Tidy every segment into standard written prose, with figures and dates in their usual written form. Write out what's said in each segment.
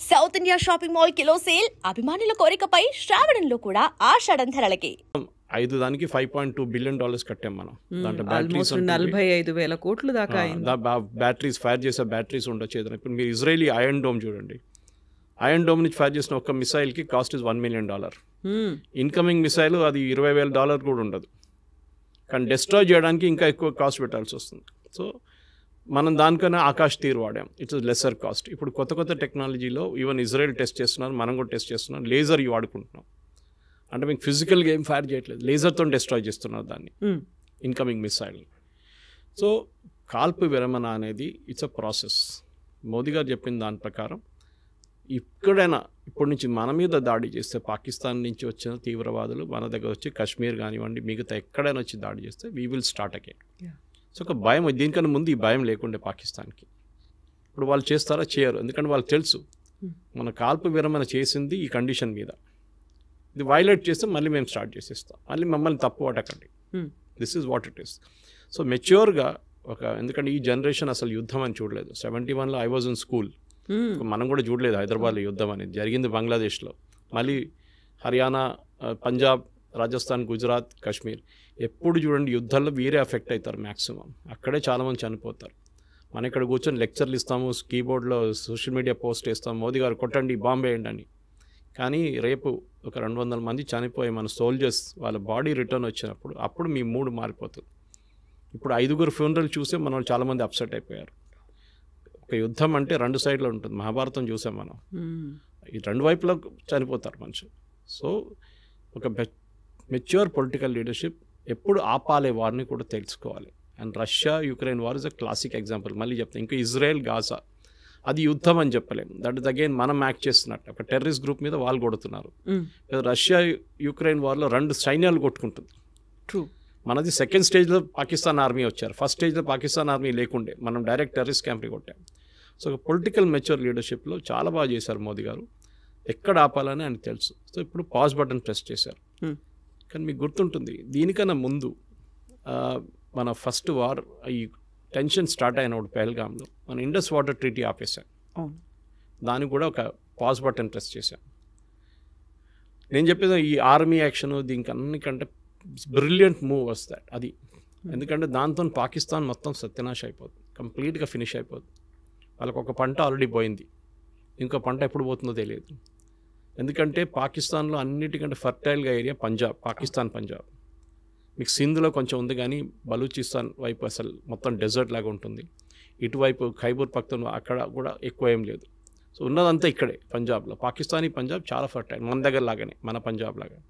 South India shopping mall kilo sale అభిమానుల కోరికపై శ్రావణంలో కూడా ఆషాఢం ధరలకి 5 $5.2 billion కట్టాం మనం. దాంట్లో బ్యాటరీస్ 45,000 కోట్లు దాకా అయింది. బ్యాటరీస్ ఫైర్ చేసే బ్యాటరీస్ ఉండొచ్చు ఏదైనా. ఇప్పుడు మీరు ఇజ్రాయలీ ఐరన్ డోమ్ చూడండి. ఐరన్ డోమ్ నుంచి ఫైర్ చేసిన ఒక మిసైల్కి cost is $1 million. Incoming missile అది $20,000 కూడా ఉండదు, కానీ డిస్ట్రాయ్ చేయడానికి ఇంకా ఎక్కువ కాస్ట్ పెట్టాల్సి వస్తుంది. సో మనం దానికన్నా ఆకాష్ తీర్ వాడాం, ఇట్స్ లెసర్ కాస్ట్. ఇప్పుడు కొత్త టెక్నాలజీలో ఈవెన్ ఇజ్రాయెల్ టెస్ట్ చేస్తున్నారు, మనం కూడా టెస్ట్ చేస్తున్నాం. లేజర్ వాడుకుంటున్నాం, అంటే మీకు ఫిజికల్గా ఏం ఫైర్ చేయట్లేదు, లేజర్తో డిస్ట్రాయ్ చేస్తున్నారు దాన్ని, ఇన్కమింగ్ మిసైల్. సో కాల్పు విరమణ అనేది ఇట్స్ అ ప్రాసెస్. మోదీ గారు చెప్పిన దాని ప్రకారం ఇక్కడైనా ఇప్పటి నుంచి మన మీద దాడి చేస్తే, పాకిస్తాన్ నుంచి వచ్చిన తీవ్రవాదులు మన దగ్గర వచ్చి కాశ్మీర్ కానివ్వండి మిగతా ఎక్కడైనా వచ్చి దాడి చేస్తే we will start again. So ఒక భయం, దీనికన్నా ముందు ఈ భయం లేకుండే పాకిస్తాన్కి. ఇప్పుడు వాళ్ళు చేస్తారా? చేయరు, ఎందుకంటే వాళ్ళు తెలుసు మన కాల్పు విరమణ చేసింది ఈ కండిషన్ మీద. ఇది వైలేట్ చేస్తే మళ్ళీ మేము స్టార్ట్ చేసేస్తాం, మళ్ళీ మమ్మల్ని తప్పు పట్టకండి. This is what it is. So మెచ్యూర్గా ఎందుకంటే ఈ జనరేషన్ అసలు యుద్ధం అని చూడలేదు. 71లో ఐ వాజ్ ఇన్ స్కూల్, మనం కూడా చూడలేదు హైదరాబాద్లో యుద్ధం అనేది. జరిగింది బంగ్లాదేశ్లో, మళ్ళీ హర్యానా, పంజాబ్, రాజస్థాన్, గుజరాత్, కాశ్మీర్. ఎప్పుడు చూడండి యుద్ధాల్లో వీరే ఎఫెక్ట్ అవుతారు మ్యాక్సిమం, అక్కడే చాలామంది చనిపోతారు. మనం ఇక్కడ కూర్చొని లెక్చర్లు ఇస్తాము, కీబోర్డ్లో సోషల్ మీడియా పోస్ట్ చేస్తాం, మోదీ గారు కొట్టండి బాంబు వేయండి అని. కానీ రేపు ఒక 200 మంది చనిపోయి మన సోల్జర్స్ వాళ్ళ బాడీ రిటర్న్ వచ్చినప్పుడు అప్పుడు మీ మూడు మారిపోతుంది. ఇప్పుడు 5 ఫ్యూనరల్ చూసే మన వాళ్ళు చాలామంది అప్సెట్ అయిపోయారు. ఒక యుద్ధం అంటే 2 సైడ్లో ఉంటుంది, మహాభారతం చూసాం మనం, ఈ 2 వైపులో చనిపోతారు మనుషులు. సో ఒక మెచ్యూర్ పొలిటికల్ లీడర్షిప్ ఎప్పుడు ఆపాలే వారిని కూడా తెలుసుకోవాలి. And Russia Ukraine war is a classic example. మళ్ళీ చెప్తాను, ఇంకా ఇజ్రాయెల్ గాజా అది యుద్ధం అని చెప్పలేము, దట్ ఇస్ అగైన్ మనం యాక్ట్ చేస్తున్నట్టు. ఒక టెర్రరిస్ట్ గ్రూప్ మీద వాళ్ళు కొడుతున్నారు. రష్యా యుక్రెయిన్ వార్లో 2 సైన్యాలు కొట్టుకుంటుంది. ట్రూ. మనది సెకండ్ స్టేజ్లో పాకిస్తాన్ ఆర్మీ వచ్చారు, ఫస్ట్ స్టేజ్లో పాకిస్తాన్ ఆర్మీ లేకుండే, మనం డైరెక్ట్ టెర్రరిస్ట్ క్యాంప్ని కొట్టాం. సో పొలిటికల్ మెచ్యూర్ లీడర్షిప్లో చాలా బాగా చేశారు మోదీ గారు, ఎక్కడ ఆపాలని ఆయనకు తెలుసు. సో ఇప్పుడు పాజ్ బటన్ ప్రెస్ చేశారు. కానీ మీకు గుర్తుంటుంది, దీనికన్నా ముందు మన ఫస్ట్ వార్ ఈ టెన్షన్ స్టార్ట్ అయినప్పుడు పెహల్గాంలో మన ఇండస్ వాటర్ ట్రీటీ ఆపేశాం. దానికి కూడా ఒక పాజ్ బటన్ ప్రెస్ చేశాం. నేను చెప్పేది ఈ ఆర్మీ యాక్షన్ దీనికి అన్నికంటే బ్రిలియంట్ మూవ్ వస్తాయి అది. ఎందుకంటే దాంతో పాకిస్తాన్ మొత్తం సత్యనాశ అయిపోతుంది, కంప్లీట్గా ఫినిష్ అయిపోతుంది. వాళ్ళకు ఒక పంట ఆల్రెడీ పోయింది, ఇంకో పంట ఎప్పుడు పోతుందో తెలియదు. ఎందుకంటే పాకిస్తాన్లో అన్నిటికంటే ఫర్టైల్గా ఏరియా పంజాబ్, పంజాబ్. మీకు సింధ్లో కొంచెం ఉంది, కానీ బలూచిస్తాన్ వైపు అసలు మొత్తం డెజర్ట్ లాగా ఉంటుంది. ఇటువైపు ఖైబర్ పఖ్తూన్ఖ్వా అక్కడ కూడా ఎక్కువ ఏం లేదు. సో ఉన్నదంతా ఇక్కడే పంజాబ్లో. పంజాబ్ చాలా ఫర్టైల్, మన దగ్గర లాగానే, మన పంజాబ్ లాగా.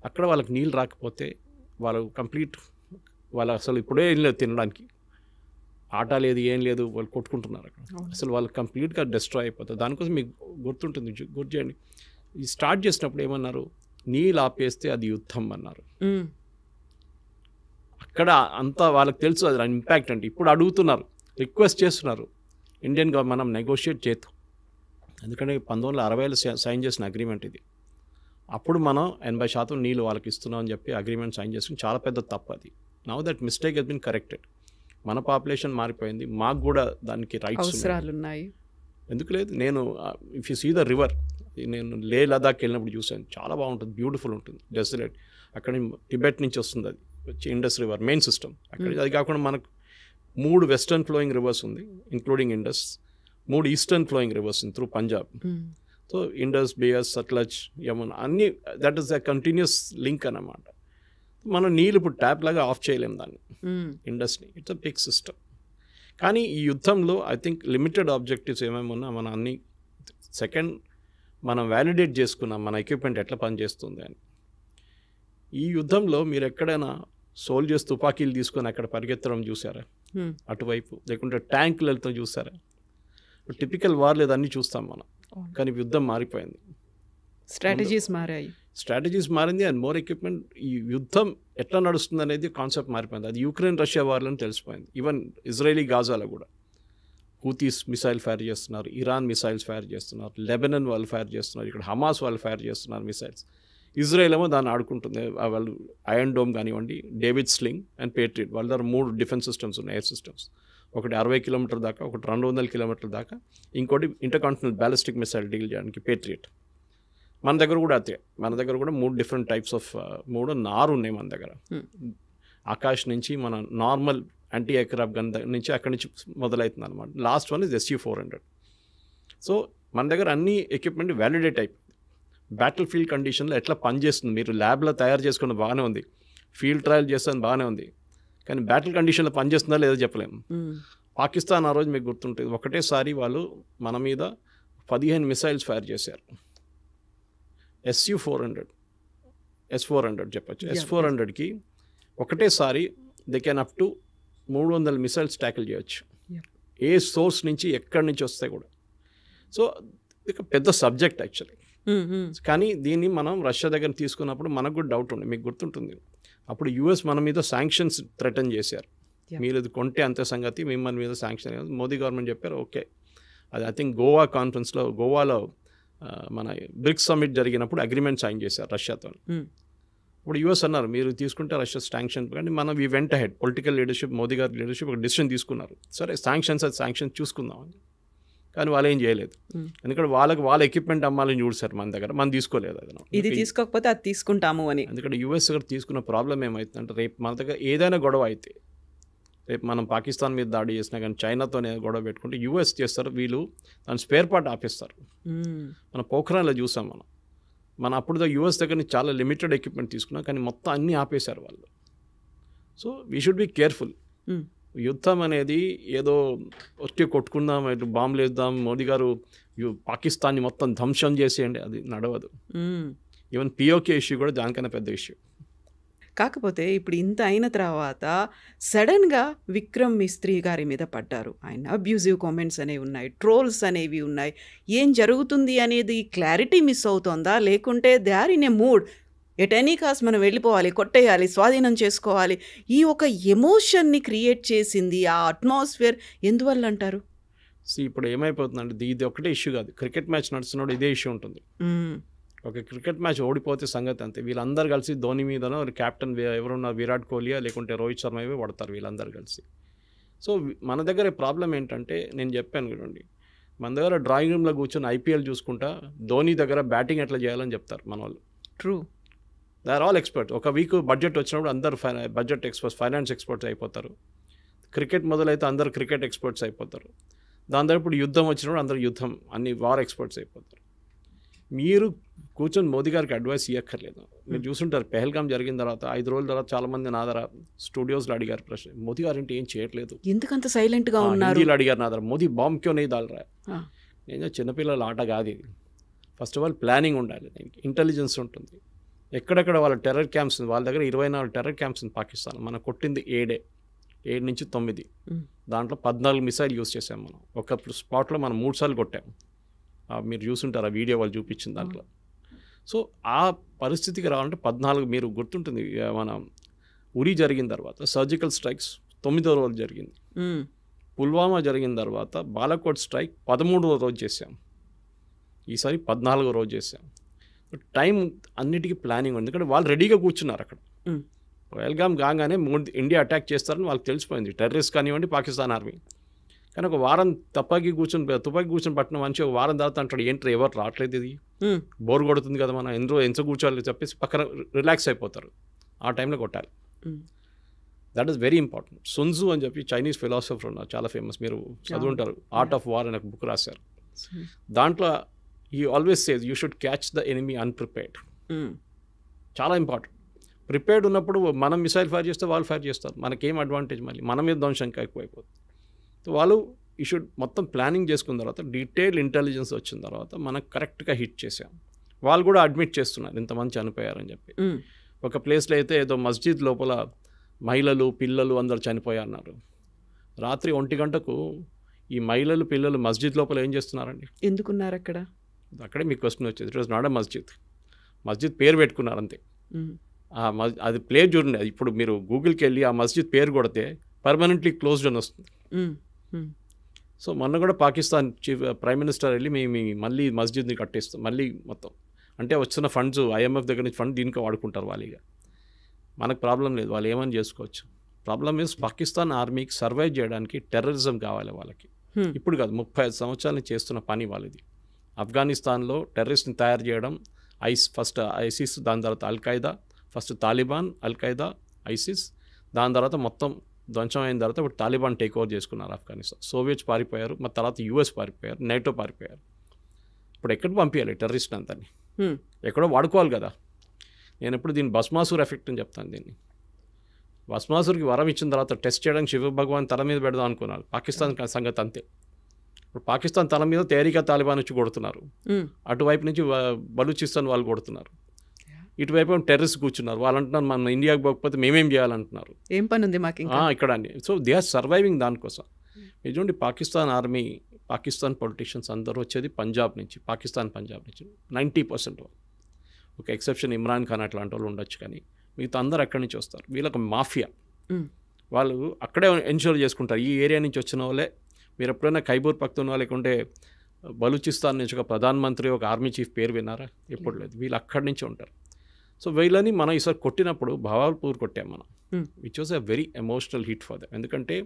అక్కడ వాళ్ళకి నీళ్ళు రాకపోతే వాళ్ళు కంప్లీట్, వాళ్ళు అసలు ఇప్పుడే ఏం లేదు తినడానికి, ఆట లేదు, ఏం లేదు, వాళ్ళు కొట్టుకుంటున్నారు అక్కడ. అసలు వాళ్ళు కంప్లీట్గా డిస్ట్రాయ్ అయిపోతారు. దానికోసం మీకు గుర్తుంటుంది, గుర్తు చేయండి, ఈ స్టార్ట్ చేసినప్పుడు ఏమన్నారు, నీళ్ళు ఆపేస్తే అది యుద్ధం అన్నారు. అక్కడ అంతా వాళ్ళకి తెలుసు అది ఇంపాక్ట్ అంటే. ఇప్పుడు అడుగుతున్నారు, రిక్వెస్ట్ చేస్తున్నారు ఇండియన్ గవర్నమెంట్, మనం నెగోషియేట్ చేద్దాం. ఎందుకంటే 1960లో సైన్ చేసిన అగ్రిమెంట్ ఇది. అప్పుడు మనం 80% నీళ్ళు వాళ్ళకి ఇస్తున్నాం అని చెప్పి అగ్రిమెంట్ సైన్ చేసుకుని చాలా పెద్ద తప్పు అది. Now that mistake has been corrected. మన పాపులేషన్ మారిపోయింది, మాకు కూడా దానికి రైట్స్ ఉన్నాయి. ఎందుకు లేదు? నేను if you see the river, నేను లే లదాఖ్ వెళ్ళినప్పుడు చూశాను, చాలా బాగుంటుంది, బ్యూటిఫుల్ ఉంటుంది, డెజర్ట్. అక్కడ టిబెట్ నుంచి వస్తుంది అది వచ్చి ఇండస్ రివర్ మెయిన్ సిస్టమ్ అక్కడ. అది కాకుండా మనకు 3 వెస్టర్న్ ఫ్లోయింగ్ రివర్స్ ఉంది including Indus, 3 eastern flowing rivers ఉంది త్రూ పంజాబ్. సో ఇండస్, బియస్, సట్లజ్, యమునా అన్నీ, that is a continuous link అన్నమాట. మనం నీళ్ళు ఇప్పుడు ట్యాప్ లాగా ఆఫ్ చేయలేము దాన్ని, ఇండస్ని. It's a big system. కానీ ఈ యుద్ధంలో ఐ థింక్ లిమిటెడ్ ఆబ్జెక్టివ్స్ ఏమేమి ఉన్నా మన అన్ని సెకండ్ మనం వ్యాలిడేట్ చేసుకున్నాం మన ఎక్విప్మెంట్ ఎట్లా పనిచేస్తుంది అని. ఈ యుద్ధంలో మీరు ఎక్కడైనా సోల్జర్స్ తుపాకీలు తీసుకొని అక్కడ పరిగెత్తడం చూసారా అటువైపు, లేకుంటే ట్యాంకులతో చూసారా? టిపికల్ వార్ లేదు, అన్నీ చూస్తాం మనం. కానీ యుద్ధం మారిపోయింది, స్ట్రాటజీస్ మారింది, అండ్ మోర్ ఎక్విప్మెంట్. ఈ యుద్ధం ఎట్లా నడుస్తుంది అనేది కాన్సెప్ట్ మారిపోయింది. అది యుక్రెయిన్ రష్యా వార్లో తెలిసిపోయింది. ఈవెన్ ఇజ్రాయలీ గాజాలో కూడా హూతీస్ మిసైల్ ఫైర్ చేస్తున్నారు, ఇరాన్ మిసైల్స్ ఫైర్ చేస్తున్నారు, లెబనన్ వాళ్ళు ఫైర్ చేస్తున్నారు, ఇక్కడ హమాస్ వాళ్ళు ఫైర్ చేస్తున్నారు మిసైల్స్. ఇజ్రాయెల్ ఏమో దాన్ని ఆడుకుంటుంది. వాళ్ళు ఐరన్ డోమ్ కానివ్వండి, డేవిడ్ స్లింగ్ అండ్ పేట్రియట్, వాళ్ళ దగ్గర 3 డిఫెన్స్ సిస్టమ్స్ ఉన్నాయి, ఎయిర్ సిస్టమ్స్. ఒకటి 60 కిలోమీటర్ దాకా, ఒకటి 200 కిలోమీటర్ల దాకా, ఇంకోటి ఇంటర్కాంటినెంటల్ బ్యాలిస్టిక్ మిసైల్ డీల్ చేయడానికి పేట్రియట్. మన దగ్గర కూడా అదే, మన దగ్గర కూడా 3 డిఫరెంట్ టైప్స్ ఆఫ్ 4 ఉన్నాయి మన దగ్గర. ఆకాష్ నుంచి మన నార్మల్ యాంటీ ఎయిర్క్రాఫ్ట్ గన్ నుంచి అక్కడి నుంచి మొదలవుతుంది అనమాట. Last one is SU-400. So మన దగ్గర అన్ని ఎక్విప్మెంట్ వ్యాలిడేట్ అయిపోయింది. బ్యాటిల్ ఫీల్డ్ కండిషన్లో ఎట్లా పనిచేస్తుంది, మీరు ల్యాబ్లో తయారు చేసుకున్న బాగానే ఉంది, ఫీల్డ్ ట్రయల్ చేస్తుంది బాగానే ఉంది, కానీ బ్యాటిల్ కండిషన్లో పనిచేస్తుందా లేదో చెప్పలేము. పాకిస్తాన్ ఆ రోజు మీకు గుర్తుంటుంది, ఒకటేసారి వాళ్ళు మన మీద 15 మిసైల్స్ ఫైర్ చేశారు. S-400 చెప్పచ్చు. S-400కి ఒకటేసారి they can up to 300 missiles tackle చేయొచ్చు, ఏ సోర్స్ నుంచి ఎక్కడి నుంచి వస్తాయి కూడా. సో ఇది పెద్ద సబ్జెక్ట్ యాక్చువల్లీ. కానీ దీన్ని మనం రష్యా దగ్గర తీసుకున్నప్పుడు మనకు కూడా డౌట్ ఉంది, మీకు గుర్తుంటుంది, అప్పుడు US మన మీద శాంక్షన్స్ థ్రెటన్ చేశారు, మీరు ఇది కొంటే అంతే సంగతి, మిమ్మల్ని మీద శాంక్షన్. మోదీ గవర్నమెంట్ చెప్పారు ఓకే. అది ఐ థింక్ గోవా కాన్ఫరెన్స్లో, గోవాలో మన బ్రిక్స్ సమ్మిట్ జరిగినప్పుడు అగ్రిమెంట్ సైన్ చేశారు రష్యాతో. ఇప్పుడు US అన్నారు మీరు తీసుకుంటే రష్యా శాంక్షన్, కానీ మనం వి వెంట హెడ్ పొలిటికల్ లీడర్షిప్, మోదీ గారి లీడర్షిప్ ఒక డిసిషన్ తీసుకున్నారు, సరే శాంక్షన్స్ చూసుకుందాం. కానీ వాళ్ళు ఏం చేయలేదు, ఎందుకంటే వాళ్ళ ఎక్విప్మెంట్ అమ్మాలని చూసారు మన దగ్గర, మనం తీసుకోలేదు. అది ఇది తీసుకోకపోతే అది తీసుకుంటాము అని. ఎందుకంటే US దగ్గర తీసుకున్న ప్రాబ్లం ఏమవుతుందంటే, రేపు మన దగ్గర ఏదైనా గొడవ అయితే, రేపు మనం పాకిస్తాన్ మీద దాడి చేసినా కానీ చైనాతోనే గొడవ పెట్టుకుంటే US చేస్తారు, వీళ్ళు దాని స్పేర్ పార్ట్ ఆపేస్తారు. మన పోఖ్రాన్లో చూసాం మన అప్పుడు US దగ్గర నుంచి చాలా లిమిటెడ్ ఎక్విప్మెంట్ తీసుకున్నాం, కానీ మొత్తం అన్నీ ఆపేశారు వాళ్ళు. So we should be careful. యుద్ధం అనేది ఏదో వచ్చి కొట్టుకుందాం, ఇటు బాంబులు వేద్దాం, మోదీ గారు పాకిస్తాన్ని మొత్తం ధ్వంసం చేసేయండి, అది నడవదు. ఈవెన్ POK ఇష్యూ కూడా దానికన్నా పెద్ద ఇష్యూ. కాకపోతే ఇప్పుడు ఇంత అయిన తర్వాత సడన్గా విక్రమ్ మిస్త్రీ గారి మీద పడ్డారు. ఆయన అబ్యూజివ్ కామెంట్స్ అనేవి ఉన్నాయి, ట్రోల్స్ అనేవి ఉన్నాయి. ఏం జరుగుతుంది అనేది క్లారిటీ మిస్ అవుతోందా, లేకుంటే they are in a mood, at any cost మనం వెళ్ళిపోవాలి, కొట్టేయాలి, స్వాధీనం చేసుకోవాలి, ఈ ఒక ఎమోషన్ని క్రియేట్ చేసింది ఆ అట్మాస్ఫియర్ ఎందువల్ల అంటారు? ఇప్పుడు ఏమైపోతుందంటే ఇది ఒకటే ఇష్యూ కాదు, క్రికెట్ మ్యాచ్ నడుస్తున్నప్పుడు ఇదే ఇష్యూ ఉంటుంది. ఒక క్రికెట్ మ్యాచ్ ఓడిపోతే సంగతి అంతే, వీళ్ళందరూ కలిసి ధోని మీదనో కెప్టెన్ ఎవరున్నా విరాట్ కోహ్లీయా లేకుంటే రోహిత్ శర్మ ఇవే పడతారు వీళ్ళందరూ కలిసి. సో మన దగ్గర ప్రాబ్లం ఏంటంటే, నేను చెప్పాను చూడండి, మన దగ్గర డ్రాయింగ్ రూమ్లో కూర్చొని IPL చూసుకుంటా ధోని దగ్గర బ్యాటింగ్ ఎట్లా చేయాలని చెప్తారు మన వాళ్ళు. True, they are all experts. ఒక వీక్ బడ్జెట్ వచ్చినప్పుడు అందరు బడ్జెట్ ఎక్స్పర్ట్స్, ఫైనాన్స్ ఎక్స్పర్ట్స్ అయిపోతారు. క్రికెట్ మొదలైతే అందరు క్రికెట్ ఎక్స్పర్ట్స్ అయిపోతారు. దాని తర్వాత ఇప్పుడు యుద్ధం వచ్చినప్పుడు అందరు యుద్ధం అన్ని వార్ ఎక్స్పర్ట్స్ అయిపోతారు. మీరు కూర్చొని మోదీ గారికి అడ్వైస్ ఇవ్వక్కర్లేదు. మీరు చూసుంటారు, పెహల్గాం జరిగిన తర్వాత 5 రోజుల తర్వాత చాలామంది నా దగ్గర స్టూడియోస్లో అడిగారు ప్రశ్న, మోదీ గారు ఏంటి ఏం చేయట్లేదు, ఎందుకంత సైలెంట్గా ఉన్నారు, హిందీలో అడిగారు నా దగ్గర, మోదీ బాంబ్ క్యో नहीं डाल रहा है. నేను చిన్నపిల్లల ఆట కాదు ఇది. ఫస్ట్ ఆఫ్ ఆల్ ప్లానింగ్ ఉండాలి, ఇంటెలిజెన్స్ ఉంటుంది. ఎక్కడెక్కడ వాళ్ళ టెర్రర్ క్యాంప్స్ ఉంది, వాళ్ళ దగ్గర 24 టెర్రర్ క్యాంప్స్ ఉంది పాకిస్తాన్. మనం కొట్టింది 7 నుంచి 9, దాంట్లో 14 మిసైల్ యూజ్ చేసాం మనం. ఒక స్పాట్లో మనం 3 సార్లు కొట్టాము, మీరు చూసుంటారు ఆ వీడియో వాళ్ళు చూపించిన దాంట్లో. సో ఆ పరిస్థితికి రావాలంటే 14, మీరు గుర్తుంటుంది మన ఉరి జరిగిన తర్వాత సర్జికల్ స్ట్రైక్స్ 9వ రోజు జరిగింది, పుల్వామా జరిగిన తర్వాత బాలాకోట్ స్ట్రైక్ 13వ రోజు చేసాం, ఈసారి 14వ రోజు చేసాం. టైం అన్నిటికీ ప్లానింగ్ ఉంది, ఎందుకంటే వాళ్ళు రెడీగా కూర్చున్నారు అక్కడ. పహల్గాం కాగానే ఇండియా అటాక్ చేస్తారని వాళ్ళకి తెలిసిపోయింది, టెర్రరిస్ట్ కానివ్వండి పాకిస్తాన్ ఆర్మీ. కానీ ఒక వారం తుపాకీ కూర్చొని పట్టిన మనిషి ఒక వారం తర్వాత అంటాడు ఏంటి ఎవరు రావట్లేదు, ఇది బోర్ కొడుతుంది కదా, మనం ఎంత కూర్చోవాలి చెప్పేసి పక్కన రిలాక్స్ అయిపోతారు. ఆ టైంలో కొట్టాలి. That is very important. Sun Tzu అని చెప్పి చైనీస్ ఫిలాసఫర్ ఉన్నారు, చాలా ఫేమస్, మీరు చదువుంటారు, ఆర్ట్ ఆఫ్ వార్ అనే ఒక బుక్ రాశారు. దాంట్లో he always says you should catch the enemy unprepared. చాలా ఇంపార్టెంట్. ప్రిపేర్డ్ ఉన్నప్పుడు మనం మిసైల్ ఫైర్ చేస్తే వాళ్ళు ఫైర్ చేస్తారు, మనకేం అడ్వాంటేజ్, మళ్ళీ మన మీద ధ్వంసం ఎక్కువైపోతుంది. సో వాళ్ళు ఈ షుడ్ మొత్తం ప్లానింగ్ చేసుకున్న తర్వాత డీటెయిల్ ఇంటెలిజెన్స్ వచ్చిన తర్వాత మనకు కరెక్ట్గా హిట్ చేసాం. వాళ్ళు కూడా అడ్మిట్ చేస్తున్నారు ఇంతమంది చనిపోయారని చెప్పి. ఒక ప్లేస్లో అయితే ఏదో మస్జిద్ లోపల మహిళలు పిల్లలు అందరు చనిపోయారన్నారు. రాత్రి 1 గంటకు ఈ మహిళలు పిల్లలు మస్జిద్ లోపల ఏం చేస్తున్నారండి, ఎందుకున్నారు అక్కడ? అక్కడే మీకు క్వశ్చన్ వచ్చేది. ఇట్ వాజ్ నాట్ ఎ మస్జిద్ పేరు పెట్టుకున్నారు అంతే. అది ప్లేస్ చూడండి, అది ఇప్పుడు మీరు గూగుల్కి వెళ్ళి ఆ మస్జిద్ పేరు కొడితే పర్మనెంట్లీ క్లోజ్డ్ అని వస్తుంది. సో మొన్న కూడా పాకిస్తాన్ ప్రైమ్ మినిస్టర్ వెళ్ళి మేము మళ్ళీ మస్జిద్ని కట్టేస్తాం మళ్ళీ మొత్తం, అంటే వచ్చిన ఫండ్స్ IMF దగ్గర నుంచి ఫండ్ దీనికి వాడుకుంటారు వాళ్ళిగా. మనకు ప్రాబ్లం లేదు, వాళ్ళు ఏమని చేసుకోవచ్చు. ప్రాబ్లమ్ ఈజ్ పాకిస్తాన్ ఆర్మీకి సర్వైవ్ చేయడానికి టెర్రరిజం కావాలి వాళ్ళకి. ఇప్పుడు కాదు, 35 సంవత్సరాలు చేస్తున్న పని వాళ్ళది. ఆఫ్ఘనిస్తాన్లో టెర్రరిస్ట్ని తయారు చేయడం, ఫస్ట్ ఐసిస్, దాని తర్వాత Al-Qaeda, first Taliban, Al-Qaeda, ISIS, దాని తర్వాత మొత్తం ధ్వంసం అయిన తర్వాత ఇప్పుడు తాలిబాన్ టేక్ ఓవర్ చేసుకున్నారు ఆఫ్ఘనిస్తాన్. సోవియట్స్ పారిపోయారు, మరి తర్వాత యుఎస్ పారిపోయారు, నేటో పారిపోయారు. ఇప్పుడు ఎక్కడ పంపించాలి టెర్రరిస్ట్ అంతని? ఎక్కడో వాడుకోవాలి కదా. నేను ఎప్పుడు దీన్ని భస్మాసుర్ ఎఫెక్ట్ అని చెప్తాను. దీన్ని భస్మాసుర్కి వరం ఇచ్చిన తర్వాత టెస్ట్ చేయడానికి శివ భగవాన్ తల మీద పెడదాం అనుకున్నారు. పాకిస్తాన్ సంగతి అంతే. ఇప్పుడు పాకిస్తాన్ తల మీద తేరికా తాలిబాన్ వచ్చి కొడుతున్నారు, అటువైపు నుంచి బలూచిస్తాన్ వాళ్ళు కొడుతున్నారు, ఇటువైపు టెర్రరిస్ట్ కూర్చున్నారు. వాళ్ళు అంటున్నారు మన ఇండియాకి పోకపోతే మేమేం చేయాలంటున్నారు. ఏం పని ఉంది మాకు ఇక్కడ అని. సో దే ఆర్ సర్వైవింగ్ దానికోసం. చూడండి, పాకిస్తాన్ ఆర్మీ, పాకిస్తాన్ పొలిటీషియన్స్ అందరూ వచ్చేది పంజాబ్ నుంచి, పాకిస్తాన్ పంజాబ్ నుంచి 90%. ఒక ఎక్సెప్షన్ ఇమ్రాన్ ఖాన్ అట్లాంటి వాళ్ళు ఉండొచ్చు, కానీ మిగతా అందరూ అక్కడి నుంచి వస్తారు. వీళ్ళకి మాఫియా, వాళ్ళు అక్కడే ఎన్షూర్ చేసుకుంటారు. ఈ ఏరియా నుంచి వచ్చిన వాళ్ళే. మీరు ఎప్పుడైనా ఖైబర్ పఖ్తూన్వా లేకుంటే బలూచిస్తాన్ నుంచి ఒక ప్రధానమంత్రి, ఒక ఆర్మీ చీఫ్ పేరు విన్నారా? ఎప్పుడు లేదు. వీళ్ళు అక్కడి నుంచి ఉంటారు. సో వీళ్ళని మనం ఈసారి కొట్టినప్పుడు భావాల్పూర్ కొట్టాం మనం, which was a very emotional hit for them. ఎందుకంటే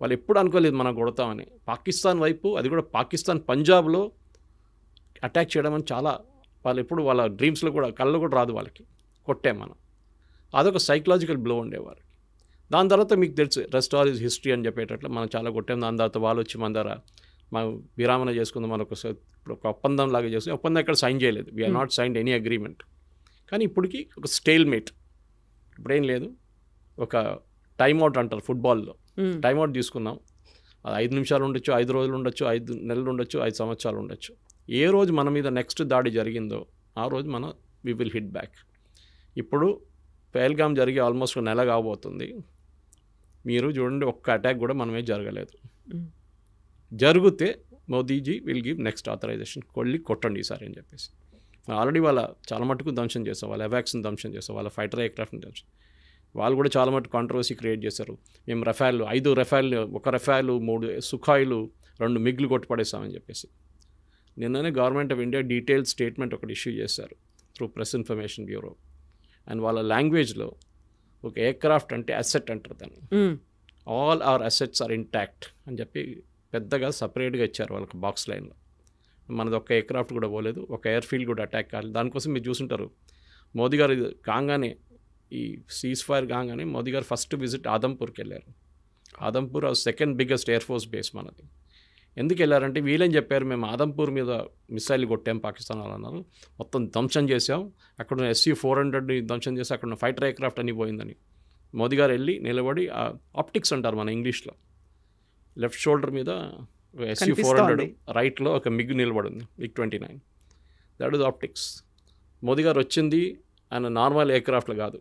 వాళ్ళు ఎప్పుడు అనుకోలేదు మనం కొడతామని. పాకిస్తాన్ వైపు, అది కూడా పాకిస్తాన్ పంజాబ్లో అటాక్ చేయడం అని చాలా, వాళ్ళు ఎప్పుడు వాళ్ళ డ్రీమ్స్లో కూడా, కళ్ళు కూడా రాదు వాళ్ళకి. కొట్టాం మనం. అదొక సైకలాజికల్ బ్లో ఉండేవారు. దాని తర్వాత మీకు తెలుసు, రెస్ట్ ఆల్ ఈజ్ హిస్టరీ అని చెప్పేటట్లు మనం చాలా కొట్టాం. దాని తర్వాత వాళ్ళు వచ్చి మన దగ్గర మా విరామణ చేసుకుందాం, మనకు ఇప్పుడు ఒక ఒప్పందం లాగా చేసుకుని, ఒప్పందం ఎక్కడ సైన్ చేయలేదు. We're not signed any agreement. కానీ ఇప్పటికీ ఒక స్టేల్ మేట్. ఇప్పుడేం లేదు, ఒక టైమ్అవుట్ అంటారు ఫుట్బాల్లో, టైమ్అవుట్ తీసుకున్నాం. అది 5 నిమిషాలు ఉండొచ్చు, 5 రోజులు ఉండొచ్చు, 5 నెలలు ఉండొచ్చు, 5 సంవత్సరాలు ఉండొచ్చు. ఏ రోజు మన మీద నెక్స్ట్ దాడి జరిగిందో ఆ రోజు మనం వి విల్ హిట్ బ్యాక్. ఇప్పుడు పహల్గామ్ జరిగి ఆల్మోస్ట్ 1 నెల కాబోతుంది. మీరు చూడండి, ఒక్క అటాక్ కూడా మనమే జరగలేదు. జరిగితే Modiji will give next authorisation, కొట్టండి ఈసారి అని చెప్పేసి. ఆల్రెడీ వాళ్ళ చాలా మటుకు ధ్వంసం చేస్తాం, వాళ్ళ ఎవాక్స్ని ధ్వంసం చేస్తాం, వాళ్ళ ఫైటర్ ఎయిర్క్రాఫ్ట్ని ధ్వంసం. వాళ్ళు కూడా చాలా మటుకు కాంట్రవర్సీ క్రియేట్ చేశారు. మేము రఫాల్ 5 రఫాల్, 1 రఫాల్, 3 సుఖాయిలు, 2 మిగ్లు కొట్టుపడేస్తామని చెప్పేసి. నిన్ననే government of India detailed statement ఒకటి ఇష్యూ చేశారు through press information bureau. And వాళ్ళ లాంగ్వేజ్లో ఒక ఎయిర్క్రాఫ్ట్ అంటే అసెట్ అంటారు దాన్ని. All our assets are intact అని చెప్పి పెద్దగా సపరేట్గా ఇచ్చారు వాళ్ళకి బాక్స్ లైన్లో. మనది ఒక ఎయిర్క్రాఫ్ట్ కూడా పోలేదు, ఒక ఎయిర్ఫీల్డ్ కూడా అటాక్ కాలేదు. దానికోసం మీరు చూసుంటారు, మోదీ గారు కాగానే, ఈ సీజ్ ఫైర్ కాగానే మోదీ గారు ఫస్ట్ విజిట్ ఆదంపూర్కి వెళ్ళారు. Adampur second biggest air force base మనది. ఎందుకు వెళ్ళారంటే వీళ్ళని చెప్పారు, మేము ఆదంపూర్ మీద మిసైల్ కొట్టాం పాకిస్తాన్ వాళ్ళు అన్నారు, మొత్తం ధ్వంసం చేసాం, అక్కడ ఉన్న SU-400ని ధ్వంసం చేసి అక్కడ ఉన్న ఫైటర్ ఎయిర్క్రాఫ్ట్ అని పోయిందని. మోదీ గారు వెళ్ళి నిలబడి, ఆప్టిక్స్ అంటారు మన ఇంగ్లీష్లో, లెఫ్ట్ షోల్డర్ మీద SU-400, రైట్లో ఒక మిగ్ నిలబడింది, MiG-29. That is optics. Modi గారు వచ్చింది ఆయన నార్మల్ ఎయిర్క్రాఫ్ట్లో కాదు,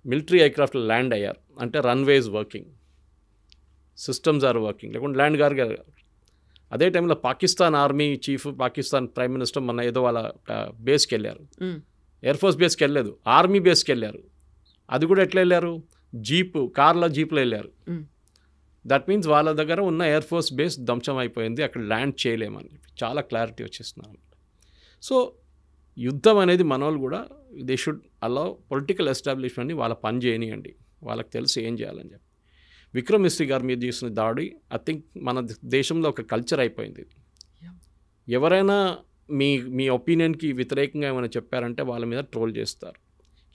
మిలిటరీ ఎయిర్క్రాఫ్ట్లో ల్యాండ్ అయ్యారు. అంటే runways working, systems are working, లేకుంటే ల్యాండ్ గారు. అదే టైంలో Pakistan army chief, Pakistan prime minister మన ఏదో వాళ్ళ బేస్కి వెళ్ళారు, ఎయిర్ ఫోర్స్ బేస్కి వెళ్ళలేదు, ఆర్మీ బేస్కి వెళ్ళారు. అది కూడా ఎట్లా వెళ్ళారు? జీప్లో వెళ్ళారు. దట్ మీన్స్ వాళ్ళ దగ్గర ఉన్న ఎయిర్ ఫోర్స్ బేస్ ధ్వంసం అయిపోయింది, అక్కడ ల్యాండ్ చేయలేమని చెప్పి చాలా క్లారిటీ వచ్చేస్తున్నారు. సో యుద్ధం అనేది మన వాళ్ళు కూడా దే షుడ్ అలౌ పొలిటికల్ ఎస్టాబ్లిష్మెంట్ని వాళ్ళ పని చేయనియండి, వాళ్ళకి తెలిసి ఏం చేయాలని చెప్పి. విక్రమ్ మిస్త్రీ గారి మీద చేసిన దాడి ఐ థింక్ మన దేశంలో ఒక కల్చర్ అయిపోయింది. ఎవరైనా మీ ఒపీనియన్కి వ్యతిరేకంగా ఏమైనా చెప్పారంటే వాళ్ళ మీద ట్రోల్ చేస్తారు.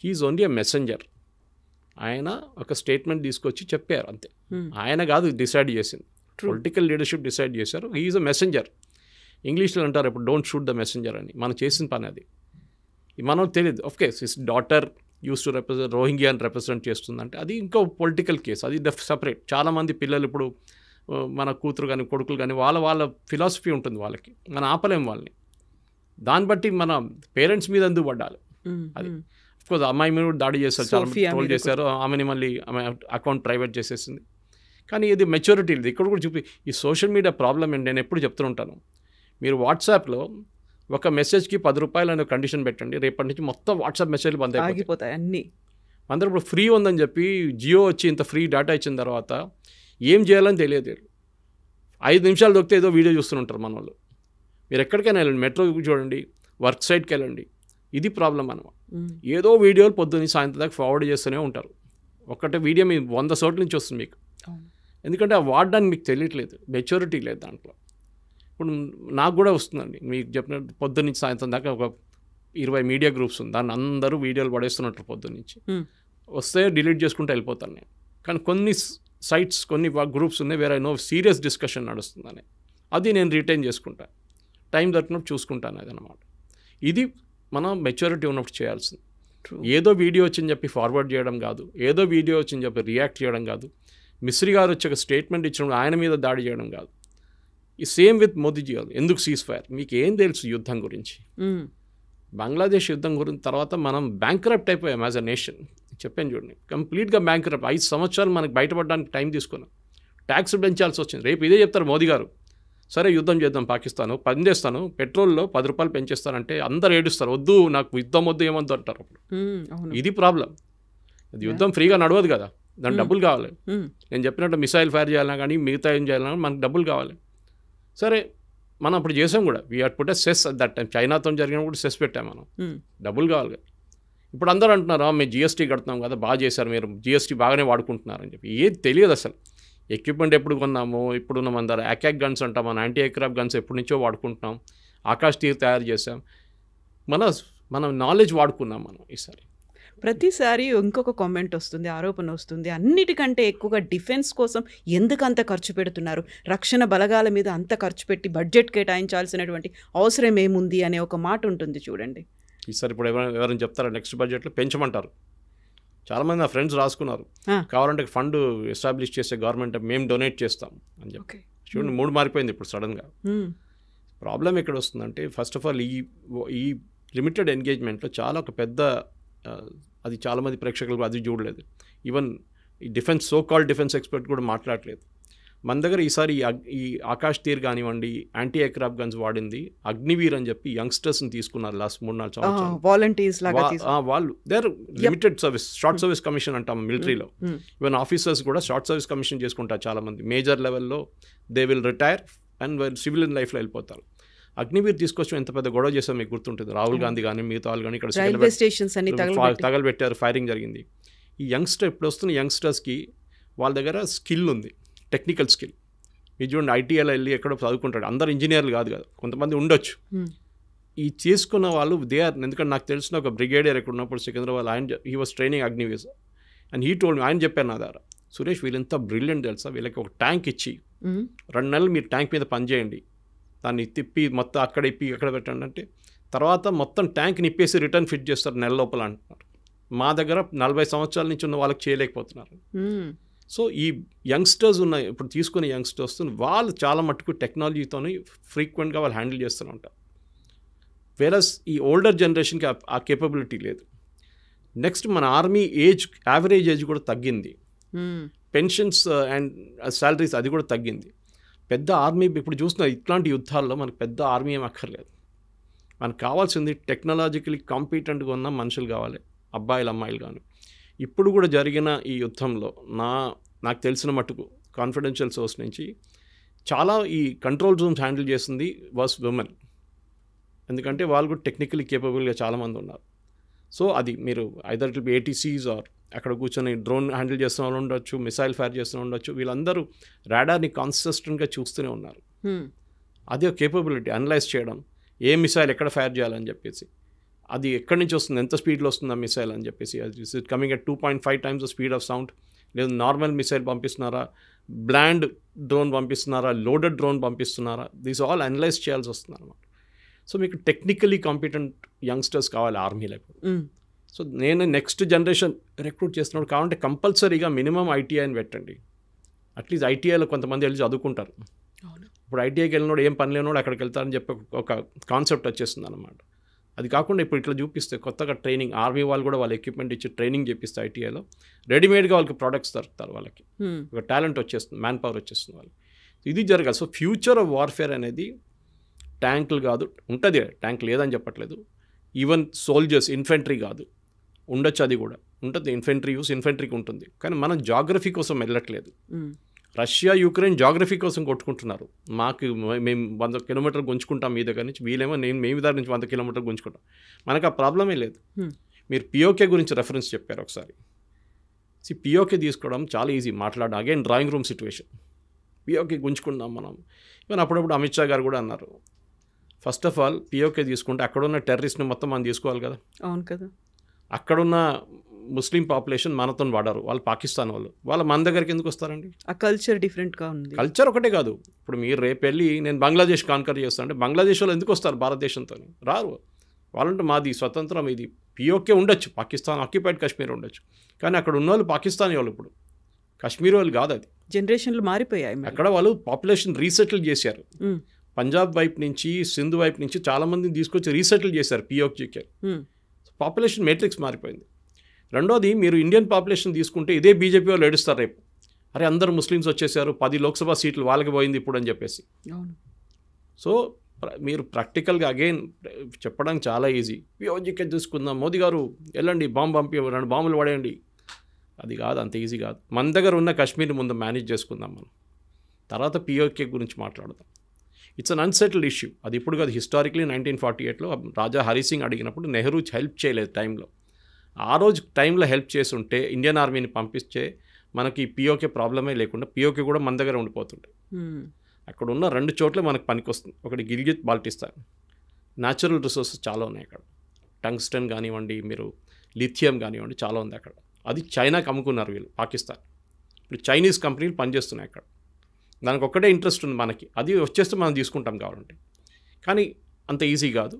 He's only a messenger. ఆయన ఒక స్టేట్మెంట్ తీసుకొచ్చి చెప్పారు అంతే. ఆయన కాదు డిసైడ్ చేసింది, పొలిటికల్ లీడర్షిప్ డిసైడ్ చేశారు. He's a messenger. ఇంగ్లీష్లో అంటారు ఇప్పుడు డోంట్ షూట్ ద మెసెంజర్ అని. మనం చేసిన పని అది. మనం తెలియదు. Of course his daughter use to represent రోహింగ్యాని రిప్రజెంట్ చేస్తుందంటే అది ఇంకో పొలిటికల్ కేసు, అది సపరేట్. చాలామంది పిల్లలు ఇప్పుడు మన కూతురు కానీ కొడుకులు కానీ వాళ్ళ ఫిలాసఫీ ఉంటుంది వాళ్ళకి, మనం ఆపలేం వాళ్ళని. దాన్ని బట్టి మన పేరెంట్స్ మీద ఎందుకు పడ్డాలి? అది అఫ్కోర్స్ అమ్మాయి మీద కూడా దాడి చేస్తారు, చాలా ట్రోల్ చేశారు, ఆమెని మళ్ళీ ఆమె అకౌంట్ ప్రైవేట్ చేసేసింది. కానీ ఇది మెచ్యూరిటీ లేదు. ఇక్కడ కూడా చూపి ఈ సోషల్ మీడియా ప్రాబ్లం ఏంటి నేను ఎప్పుడు చెప్తూ ఉంటాను. మీరు వాట్సాప్లో ఒక మెసేజ్కి 10 రూపాయలు అనే కండిషన్ పెట్టండి, రేపటి నుంచి మొత్తం వాట్సాప్ మెసేజ్లు బంద్ అయిపోతాయి అన్నీ. అందరూ ఇప్పుడు ఫ్రీ ఉందని చెప్పి జియో వచ్చి ఇంత ఫ్రీ డేటా ఇచ్చిన తర్వాత ఏం చేయాలని తెలియదు. 5 నిమిషాలు దొరికితే ఏదో వీడియో చూస్తుంటారు మన వాళ్ళు. మీరు ఎక్కడికైనా వెళ్ళండి, మెట్రో చూడండి, వర్క్ సైట్కి వెళ్ళండి, ఇది ప్రాబ్లం అనమాట. ఏదో వీడియోలు పొద్దున్న సాయంత్రం దాకా ఫార్వర్డ్ చేస్తూనే ఉంటారు. ఒక్కటే వీడియో మీ 100 చోట్ల నుంచి వస్తుంది మీకు. ఎందుకంటే ఆ వాడడానికి మీకు తెలియట్లేదు, మెచ్యూరిటీ లేదు దాంట్లో. ఇప్పుడు నాకు కూడా వస్తుందండి, మీకు చెప్పినట్టు పొద్దున్న నుంచి సాయంత్రం దాకా ఒక 20 మీడియా గ్రూప్స్ ఉంది, దాన్ని అందరూ వీడియోలు పడేస్తున్నట్టు పొద్దున్న నుంచి. వస్తే డిలీట్ చేసుకుంటూ వెళ్ళిపోతాను నేను. కానీ కొన్ని సైట్స్, కొన్ని గ్రూప్స్ ఉన్నాయి వేరే సీరియస్ డిస్కషన్ నడుస్తుందని, అది నేను రిటైన్ చేసుకుంటాను, టైం దొరికినప్పుడు చూసుకుంటాను అదనమాట. ఇది మనం మెచ్యూరిటీ ఉన్నప్పుడు చేయాల్సింది. ఏదో వీడియో వచ్చిందని చెప్పి ఫార్వర్డ్ చేయడం కాదు, ఏదో వీడియో వచ్చిందని చెప్పి రియాక్ట్ చేయడం కాదు, మిస్రీ గారు వచ్చి ఒక స్టేట్మెంట్ ఇచ్చినప్పుడు ఆయన మీద దాడి చేయడం కాదు. ఈ సేమ్ విత్ మోదీజీ గారు. ఎందుకు సీజ్ ఫైర్? మీకు ఏం తెలుసు యుద్ధం గురించి? బంగ్లాదేశ్ యుద్ధం గురించి తర్వాత మనం బ్యాంక్రప్ట్ అయిపోయాం యాజ్ అ నేషన్. చెప్పాను చూడండి, కంప్లీట్గా బ్యాంక్రప్ట్. 5 సంవత్సరాలు మనకు బయటపడడానికి టైం తీసుకున్నాం, ట్యాక్స్ పెంచాల్సి వచ్చింది. రేపు ఇదే చెప్తారు మోదీ గారు, సరే యుద్ధం చేద్దాం పాకిస్తాను, పనిచేస్తాను, పెట్రోల్లో 10 రూపాయలు పెంచేస్తానంటే అందరు ఏడుస్తారు, వద్దు నాకు యుద్ధం వద్దు ఏమొద్దు అంటారు. అప్పుడు ఇది ప్రాబ్లం. అది యుద్ధం ఫ్రీగా నడవదు కదా, దానికి డబ్బులు కావాలి. నేను చెప్పినట్టు మిసైల్ ఫైర్ చేయాలన్నా కానీ మిగతా ఏం చేయాలన్నా మనకు డబ్బులు కావాలి. సరే మనం అప్పుడు చేసాం కూడా, we had put a cess at that time. చైనాతో జరిగినప్పుడు సెస్ పెట్టాం మనం, డబ్బులు కావాలి కదా. ఇప్పుడు అందరూ అంటున్నారు మేము జిఎస్టీ కడుతున్నాం కదా, బాగా చేశారు మీరు, జిఎస్టీ బాగానే వాడుకుంటున్నారని చెప్పి. ఏది తెలియదు అసలు. ఎక్విప్మెంట్ ఎప్పుడు కొన్నాము, ఇప్పుడున్న మన దగ్గర అకాక్ గన్స్ అంటాం, మన యాంటీ ఎయిర్క్రాఫ్ట్ గన్స్ ఎప్పటి నుంచో వాడుకుంటున్నాం, ఆకాష్ తీర్ తయారు చేసాం, మన నాలెడ్జ్ వాడుకున్నాం మనం. ఈసారి ప్రతిసారి ఇంకొక కామెంట్ వస్తుంది, ఆరోపణ వస్తుంది, అన్నిటికంటే ఎక్కువగా డిఫెన్స్ కోసం ఎందుకు అంత ఖర్చు పెడుతున్నారు, రక్షణ బలగాల మీద అంత ఖర్చు పెట్టి బడ్జెట్ కేటాయించాల్సినటువంటి అవసరం ఏముంది అనే ఒక మాట ఉంటుంది చూడండి. ఈసారి ఇప్పుడు ఎవరైనా చెప్తారా నెక్స్ట్ బడ్జెట్లో పెంచమంటారు. చాలామంది నా ఫ్రెండ్స్ రాసుకున్నారు, కావాలంటే ఫండ్ ఎస్టాబ్లిష్ చేసే గవర్నమెంట్ మేము డొనేట్ చేస్తాం అని చెప్పి. చూడండి, మూడు మారిపోయింది ఇప్పుడు సడన్గా. ప్రాబ్లం ఎక్కడ వస్తుందంటే, ఫస్ట్ ఆఫ్ ఆల్ ఈ లిమిటెడ్ ఎంగేజ్మెంట్లో చాలా ఒక పెద్ద, అది చాలామంది ప్రేక్షకులు అది చూడలేదు. ఈవెన్ ఈ defence, so called defence expert కూడా మాట్లాడలేదు. మన దగ్గర ఈసారి ఈ ఆకాష్ తీర్ కానివ్వండి, యాంటీ ఎయిర్క్రాఫ్ట్ గన్స్ వాడింది అగ్నివీర్ అని చెప్పి యంగ్స్టర్స్ని తీసుకున్నారు లాస్ట్ 3-4 సంవత్సరాలు. వాలంటీర్స్ లాగా వాళ్ళు they're limited service, short service commission అంటాం మిలిటరీలో. ఈవెన్ ఆఫీసర్స్ కూడా షార్ట్ సర్వీస్ కమిషన్ చేసుకుంటారు చాలామంది. మేజర్ లెవెల్లో they will retire and civil లైఫ్లో వెళ్ళిపోతారు. అగ్నివీర్ తీసుకొచ్చి ఎంత పెద్ద గొడవ చేసాం మీకు గుర్తుంటుంది. రాహుల్ గాంధీ కానీ మిగతా వాళ్ళు కానీ ఇక్కడ తగలబెట్టారు, ఫైరింగ్ జరిగింది. ఈ యంగ్స్టర్ ఇప్పుడు వస్తున్న యంగ్స్టర్స్కి వాళ్ళ దగ్గర స్కిల్ ఉంది, టెక్నికల్ స్కిల్. మీరు చూడండి, ఐటీఐలో వెళ్ళి ఎక్కడో చదువుకుంటాడు, అందరు ఇంజనీర్లు కాదు కదా, కొంతమంది ఉండొచ్చు. ఈ చేసుకున్న వాళ్ళు దే ఆర్, ఎందుకంటే నాకు తెలిసిన ఒక బ్రిగేడియర్ ఎక్కడ ఉన్నప్పుడు సికింద్రాబాద్, ఆయన he was training Agniveer and he told me, ఆయన చెప్పారు నా దగ్గర, సురేష్ వీళ్ళంతా బ్రిలియంట్ తెలుసా, వీళ్ళకి ఒక ట్యాంక్ ఇచ్చి 2 నెలలు మీరు ట్యాంక్ మీద పనిచేయండి, దాన్ని తిప్పి మొత్తం అక్కడ ఇప్పి ఎక్కడ పెట్టండి అంటే, తర్వాత మొత్తం ట్యాంక్ నిప్పేసి రిటర్న్ ఫిట్ చేస్తారు నెల లోపల అంటున్నారు. మా దగ్గర 40 సంవత్సరాల నుంచి ఉన్న వాళ్ళకి చేయలేకపోతున్నారు. సో ఈ యంగ్స్టర్స్ ఉన్నాయి, ఇప్పుడు తీసుకునే యంగ్స్టర్స్ వాళ్ళు చాలా మట్టుకు టెక్నాలజీతో ఫ్రీక్వెంట్గా వాళ్ళు హ్యాండిల్ చేస్తూ ఉంటారు. వేరస్ ఈ ఓల్డర్ జనరేషన్కి ఆ కేపబిలిటీ లేదు. నెక్స్ట్ మన ఆర్మీ ఏజ్, యావరేజ్ ఏజ్ కూడా తగ్గింది. పెన్షన్స్ అండ్ శాలరీస్ అది కూడా తగ్గింది. పెద్ద ఆర్మీ ఇప్పుడు చూస్తున్న ఇట్లాంటి యుద్ధాల్లో మనకు పెద్ద ఆర్మీ ఏం అక్కర్లేదు. మనకు కావాల్సింది టెక్నాలజికలీ కాంపిటెంట్గా ఉన్న మనుషులు కావాలి, అబ్బాయిలు అమ్మాయిలు కానీ. ఇప్పుడు కూడా జరిగిన ఈ యుద్ధంలో నాకు తెలిసిన మట్టుకు కాన్ఫిడెన్షియల్ సోర్స్ నుంచి చాలా ఈ కంట్రోల్ రూమ్స్ హ్యాండిల్ చేసింది వాస్ విమెన్. ఎందుకంటే వాళ్ళు కూడా టెక్నికలీ కేపబుల్గా చాలామంది ఉన్నారు. సో అది మీరు either it will be ATCs or అక్కడ కూర్చొని డ్రోన్ హ్యాండిల్ చేస్తున్న వాళ్ళు ఉండొచ్చు, మిసైల్ ఫైర్ చేస్తూ ఉండొచ్చు. వీళ్ళందరూ రాడార్ని కాన్సిస్టెంట్గా చూస్తూనే ఉన్నారు. అది ఒక కేపబిలిటీ, అనలైజ్ చేయడం, ఏ మిసైల్ ఎక్కడ ఫైర్ చేయాలని చెప్పేసి, అది ఎక్కడి నుంచి వస్తుంది, ఎంత స్పీడ్లో వస్తుంది ఆ మిసైల్ అని చెప్పేసి, it coming at 2.5 times the speed of sound, లేదు నార్మల్ మిసైల్ పంపిస్తున్నారా, బ్లాండ్ డ్రోన్ పంపిస్తున్నారా, లోడెడ్ డ్రోన్ పంపిస్తున్నారా, దీస్ ఆల్ అనలైజ్ చేయాల్సి వస్తుంది అనమాట. సో మీకు టెక్నికలీ కాంపిటెంట్ యంగ్స్టర్స్ కావాలి ఆర్మీలో. సో నేను నెక్స్ట్ జనరేషన్ రిక్రూట్ చేస్తున్నాడు కావాలంటే కంపల్సరీగా మినిమం ఐటీఐని పెట్టండి. అట్లీస్ట్ ఐటీఐలో కొంతమంది వెళ్ళి చదువుకుంటారు. ఇప్పుడు ఐటీఐకి వెళ్ళినోడు ఏం పని లేనోడు అక్కడికి వెళ్తారని చెప్పి ఒక కాన్సెప్ట్ వచ్చేస్తుంది అనమాట. అది కాకుండా ఇప్పుడు ఇట్లా చూపిస్తే కొత్తగా ట్రైనింగ్, ఆర్మీ వాళ్ళు కూడా వాళ్ళ ఎక్విప్మెంట్ ఇచ్చి ట్రైనింగ్ చేపిస్తే ఐటీఐలో రెడీమేడ్గా వాళ్ళకి ప్రోడక్ట్స్ దొరుకుతారు, వాళ్ళకి ఒక టాలెంట్ వచ్చేస్తుంది, మ్యాన్ పవర్ వచ్చేస్తుంది వాళ్ళకి. ఇది జరగాలి. సో ఫ్యూచర్ ఆఫ్ వార్ఫేర్ అనేది ట్యాంకులు కాదు, ఉంటుంది ట్యాంక్ లేదని చెప్పట్లేదు, ఈవెన్ సోల్జర్స్, ఇన్ఫెంట్రీ కాదు, ఉండొచ్చు, అది కూడా ఉంటుంది, ఇన్ఫెంట్రీ యూస్ ఇన్ఫెంట్రీకి ఉంటుంది. కానీ మనం జాగ్రఫీ కోసం వెళ్ళట్లేదు. రష్యా యుక్రెయిన్ జాగ్రఫీ కోసం కొట్టుకుంటున్నారు. మాకు మేము 100 కిలోమీటర్లు గుంజుకుంటాం మీ దగ్గర నుంచి, వీళ్ళేమో మేము దగ్గర నుంచి 100 కిలోమీటర్లు గుంజుకుంటాం. మనకు ఆ ప్రాబ్లమే లేదు. మీరు పిఓకే గురించి రెఫరెన్స్ చెప్పారు ఒకసారి. పిఓకే తీసుకోవడం చాలా ఈజీ మాట్లాడడం. Again drawing room situation. PoK గుంజుకుందాం మనం. ఈవెన్ అప్పుడప్పుడు అమిత్ షా గారు కూడా అన్నారు, ఫస్ట్ ఆఫ్ ఆల్ పిఓకే తీసుకుంటే అక్కడున్న టెర్రరిస్ట్ని మొత్తం మనం తీసుకోవాలి కదా. అవును కదా. అక్కడున్న ముస్లిం పాపులేషన్ మనతో వాడారు, వాళ్ళు పాకిస్తాన్ వాళ్ళు మన దగ్గరికి ఎందుకు వస్తారండి? ఆ కల్చర్ డిఫరెంట్గా ఉంది. కల్చర్ ఒకటే కాదు, ఇప్పుడు మీరు రేపు వెళ్ళి నేను బంగ్లాదేశ్ కాన్కర్ చేస్తాను అంటే బంగ్లాదేశ్ వాళ్ళు ఎందుకు వస్తారు భారతదేశంతో? రారు. వాళ్ళంటే మాది స్వతంత్రం, ఇది పిఓకే ఉండొచ్చు, పాకిస్తాన్ ఆక్యుపైడ్ కాశ్మీర్ ఉండొచ్చు, కానీ అక్కడ ఉన్న వాళ్ళు పాకిస్తానీ వాళ్ళు, ఇప్పుడు కాశ్మీర్ వాళ్ళు కాదు. అది జనరేషన్లు మారిపోయాయి. అక్కడ వాళ్ళు పాపులేషన్ రీసెటిల్ చేశారు. పంజాబ్ వైపు నుంచి, సింధు వైపు నుంచి చాలామందిని తీసుకొచ్చి రీసెటిల్ చేశారు పిఓకేకి. పాపులేషన్ మేట్రిక్స్ మారిపోయింది. రెండోది, మీరు ఇండియన్ పాపులేషన్ తీసుకుంటే ఇదే బీజేపీ వాళ్ళు ఏడుస్తారు రేపు, అరే అందరూ ముస్లిమ్స్ వచ్చేసారు, 10 లోక్సభ సీట్లు వాళ్ళకి పోయింది ఇప్పుడు అని చెప్పేసి. సో మీరు ప్రాక్టికల్గా అగైన్ చెప్పడం చాలా ఈజీ. పిఓజీకే తీసుకుందాం, మోదీ గారు వెళ్ళండి బాంబు పంపి 2 బాంబులు పడేయండి, అది కాదు, అంత ఈజీ కాదు. మన దగ్గర ఉన్న కాశ్మీర్ని ముందు మేనేజ్ చేసుకుందాం మనం, తర్వాత పిఓకే గురించి మాట్లాడదాం. It's an unsettled issue. అది ఇప్పుడు కాదు, హిస్టారిక్లీ 1948లో రాజా హరి సింగ్ అడిగినప్పుడు నెహ్రూ హెల్ప్ చేయలేదు టైంలో. ఆ రోజు టైంలో హెల్ప్ చేసి ఉంటే ఇండియన్ ఆర్మీని పంపిస్తే మనకి పిఓకే ప్రాబ్లమే లేకుండా పిఓకే కూడా మన దగ్గర ఉండిపోతుండే. అక్కడ ఉన్న 2 చోట్ల మనకు పనికి వస్తుంది. ఒకటి గిల్గిత్ బాల్టిస్తాన్, న్యాచురల్ రిసోర్సెస్ చాలా ఉన్నాయి అక్కడ, టంగ్స్టన్ కానివ్వండి, మీరు లిథియం కానివ్వండి, చాలా ఉంది అక్కడ. అది చైనాకి అమ్ముకున్నారు వీళ్ళు, పాకిస్తాన్. ఇప్పుడు చైనీస్ కంపెనీలు పనిచేస్తున్నాయి అక్కడ, దానికి ఒక్కటే ఇంట్రెస్ట్ ఉంది మనకి, అది వచ్చేస్తే మనం తీసుకుంటాం కావాలంటే. కానీ అంత ఈజీ కాదు,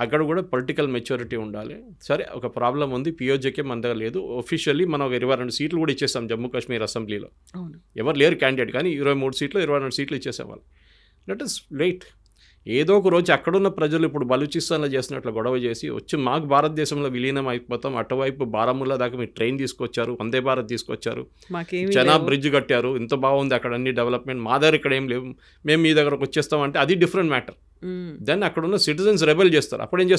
అక్కడ కూడా పొలిటికల్ మెచ్యూరిటీ ఉండాలి. సరే, ఒక ప్రాబ్లం ఉంది, పిఓజేకే మన దగ్గర లేదు. ఒఫీషియల్లీ మనం 22 సీట్లు కూడా ఇచ్చేస్తాం జమ్మూ కాశ్మీర్ అసెంబ్లీలో, ఎవరు లేరు క్యాండిడేట్, కానీ 23 సీట్లు 22 సీట్లు ఇచ్చేసేవాళ్ళు. Let us wait. ఏదో ఒక రోజు అక్కడున్న ప్రజలు ఇప్పుడు బలూచిస్తాన్లో చేసినట్లు గొడవ చేసి వచ్చి మాకు భారతదేశంలో విలీనం అయిపోతాం, అటువైపు బారాముల్లా దాకా మీరు ట్రైన్ తీసుకొచ్చారు, వందే భారత్ తీసుకొచ్చారు, చెనాబ్ బ్రిడ్జ్ కట్టారు, ఇంత బాగుంది అక్కడ అన్ని డెవలప్మెంట్, మా దగ్గర ఇక్కడ ఏం లేవు, మేము మీ దగ్గరకు వచ్చేస్తామంటే అది డిఫరెంట్ మ్యాటర్. దెన్ అక్కడున్న సిటిజన్స్ రెబెల్ చేస్తారు. అప్పుడు ఏం చేస్తారు?